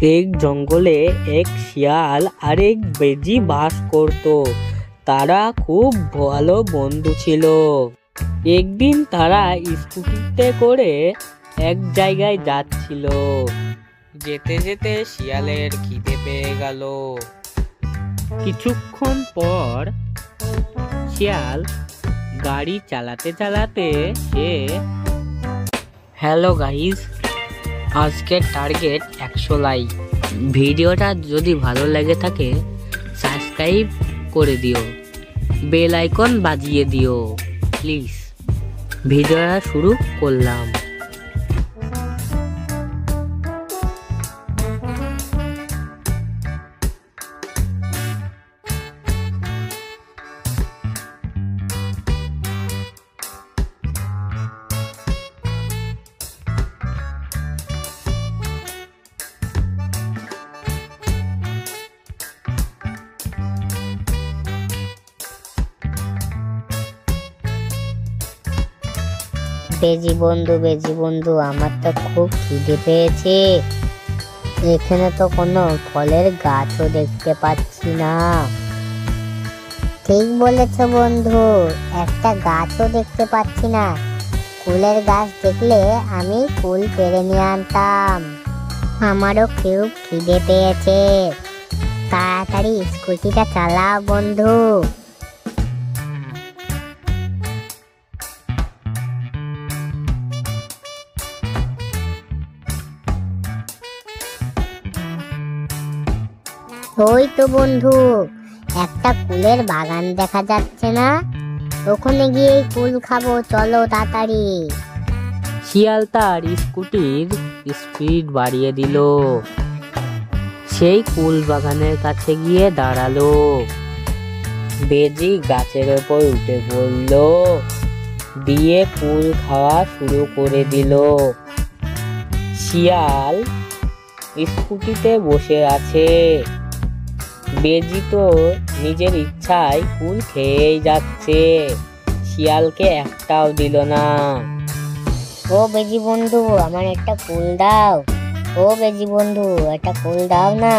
এক জঙ্গলে এক শিয়াল আর এক বেজি বাস করত। তারা খুব ভালো বন্ধু ছিল। একদিন তারা স্কুটিতে করে এক জায়গায় যাচ্ছিল। যেতে যেতে শিয়ালের খিদে পেয়ে গেল। কিছুক্ষণ পর শিয়াল গাড়ি চালাতে চালাতে হ্যালো গাইস, আজকের টার্গেট 100 লাইক। ভিডিওটা যদি ভালো লেগে থাকে সাবস্ক্রাইব করে দিও, বেল আইকন বাজিয়ে দিও প্লিজ। ভিডিওটা শুরু করলাম। বেজি বন্ধু, আমার তো খুব খিদে পেয়েছে। এখানে তো কোনো ফলের গাছও দেখতে পাচ্ছি না। ঠিক বলেছ বন্ধু, একটা গাছও দেখতে পাচ্ছি না। কুলের গাছ দেখলে আমি কুল পেড়ে নিয়ে আনতাম। আমারও খুব খিদে পেয়েছে, তাড়াতাড়ি স্কুটিটা চালাও বন্ধু। ওই তো বন্ধু, একটা কুলের বাগান দেখা যাচ্ছে না? ওখানে গিয়ে কুল খাবো, চলো তাড়াতাড়ি। শিয়াল তার স্কুটির স্পিড বাড়িয়ে দিল। সেই কুল বাগানের কাছে গিয়ে দাঁড়ালো। বেজি গাছের ওপর উঠে পড়ল, দিয়ে কুল খাওয়া শুরু করে দিল। শিয়াল স্কুটিতে বসে আছে। বেজি তো নিজের ইচ্ছায় কুল খেয়েই যাচ্ছে, শিয়ালকে একটাও দিল না। ও বেজি বন্ধু, আমার একটা কুল দাও। ও বেজি বন্ধু, একটা কুল দাও না।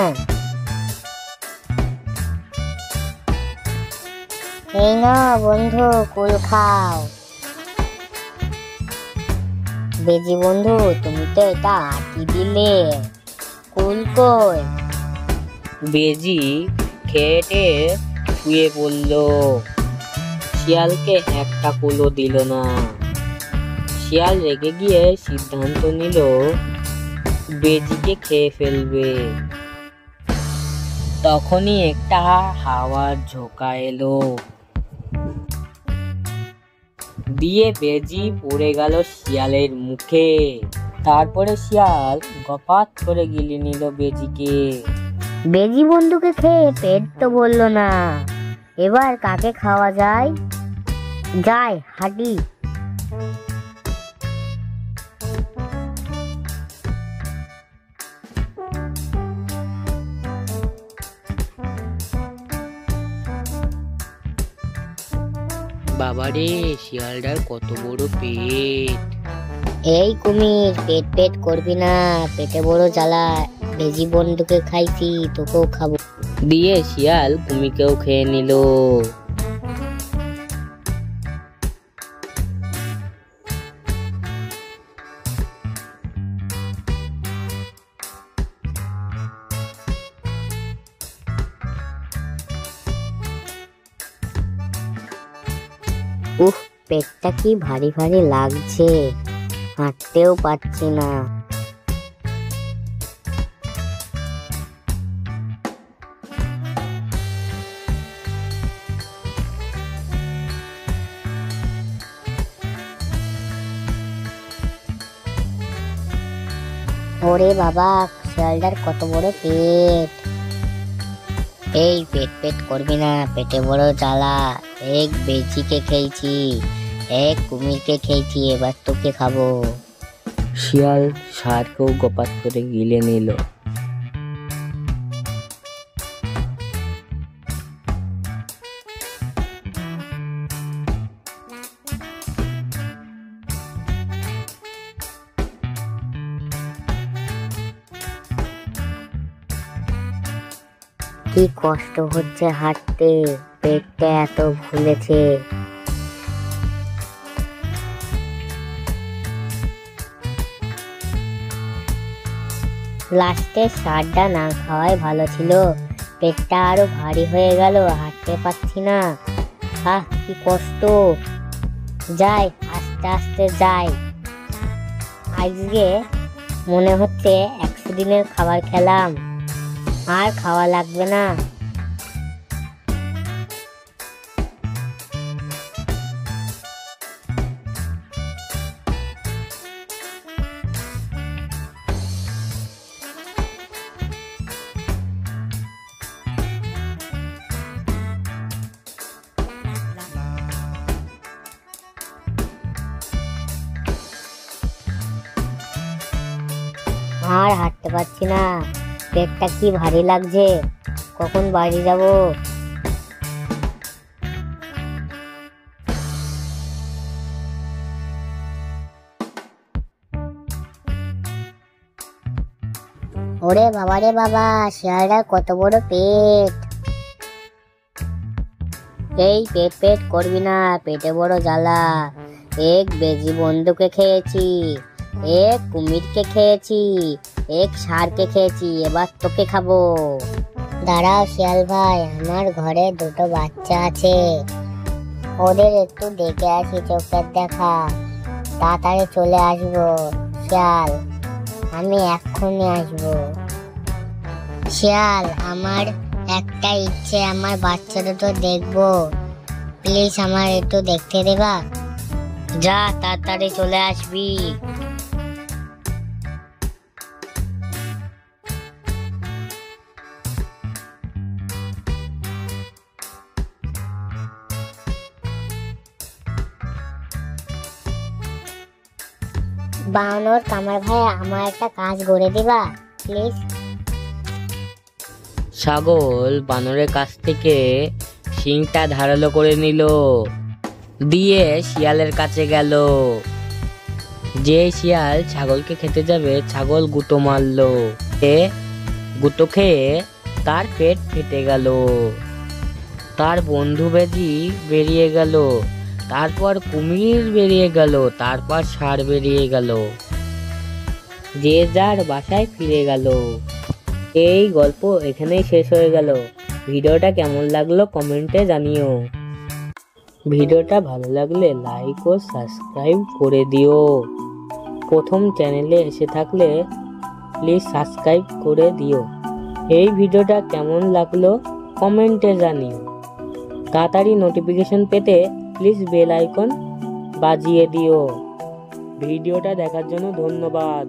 এই না বন্ধু, কুল খাও। বেজি বন্ধু, তুমি তো এটা আটকে দিলে, কুল কই? বেজি খেটে শুয়ে পড়ল, শিয়ালকে একটা কুলও দিল না। শিয়াল রেগে গিয়ে সিদ্ধান্ত নিল বেজিকে খেয়ে ফেলবে। তখনই একটা হাওয়ার ঝোঁকা এলো, দিয়ে বেজি পড়ে গেল শিয়ালের মুখে। তারপরে শিয়াল গপাত করে গিলে নিল বেজিকে। বেজি বন্ধুকে খেয়ে পেট তো বললো না, এবার কাকে খাওয়া যায়? যাই হাঁটি। বাবারে, শিয়ালটার কত বড় পেট! এই কুমির, পেট পেট করবি না, পেটে বড় জ্বালা। বেজি বন্ধুকে খাইছি, তোকেও খাবো। দিয়ে শিয়াল কুমিরকেও খেয়ে নিল। পেটটা কি ভারী ভারী লাগছে, হাঁটতেও পারছি না। ওরে বাবা, শিয়ালটার কত বড় পেট! এই পেট পেট করবি না, পেটে বড় জ্বালা। এক বেজিকে খেয়েছি, এক কুমিরকে খেয়েছি, এবার তোকে খাবো। শিয়াল ষাঁড়কেও গপাত করে গিলে নিল। কি কষ্ট হচ্ছে হাঁটতে, পেটটা এত ফুলেছে। লাস্টে সারটা না খাওয়াই ভালো ছিল, পেটটা আরো ভারী হয়ে গেল, হাঁটতে পারছি না। কি কষ্ট। যাই, আস্তে আস্তে যাই। আজকে মনে হচ্ছে 100 দিনের খাবার খেলাম, আর খাওয়া লাগবে না। আর হাঁটতে পারছি না, পেটটা কি ভারী লাগছে। কখন বাড়ি যাব? ওরে বাবা রে বাবা, শিয়ালটার কত বড় পেট। এই পেট পেট করবি না, পেটে বড় জ্বালা। এক বেজি বন্ধুকে খেয়েছি, এক কুমিরকে খেয়েছি, এক ষাঁড়কে খেয়েছি, এবার তোকে খাবো। দাঁড়াও শিয়াল ভাই, আমার ঘরে 2টো বাচ্চা আছে, ওদের একটু দেখে আসি চোখের দেখা। তাড়াতাড়ি চলে আসবো শিয়াল, আমি এক্ষুনি আসবো। শিয়াল, আমার একটা ইচ্ছে, আমার বাচ্চা দুটো দেখবো, প্লিজ আমার একটু দেখতে দেবা? যা, তাড়াতাড়ি চলে আসবি। বানর কামার ভাই, আমার একটা কাজ করে দিবা প্লিজ? ছাগল বানরের কাছ থেকে শিংটা ধারালো করে নিল, দিয়ে শিয়ালের কাছে গেল। যে শিয়াল ছাগলকে খেতে যাবে, ছাগল গুঁতো মারলো, গুঁতো খেয়ে তার পেট ফেটে গেল। তার বন্ধু বেজি বেরিয়ে গেল, তারপর কুমির বেরিয়ে গেল, তারপর ষাঁড় বেরিয়ে গেল। যে যার বাসায় ফিরে গেল। এই গল্প এখানেই শেষ হয়ে গেল। ভিডিওটা কেমন লাগলো কমেন্টে জানিও। ভিডিওটা ভালো লাগলে লাইক ও সাবস্ক্রাইব করে দিও। প্রথম চ্যানেলে এসে থাকলে প্লিজ সাবস্ক্রাইব করে দিও। এই ভিডিওটা কেমন লাগলো কমেন্টে জানিও। তাড়াতাড়ি নোটিফিকেশন পেতে প্লিজ বেল আইকন বাজিয়ে দিও। ভিডিওটা দেখার জন্য ধন্যবাদ।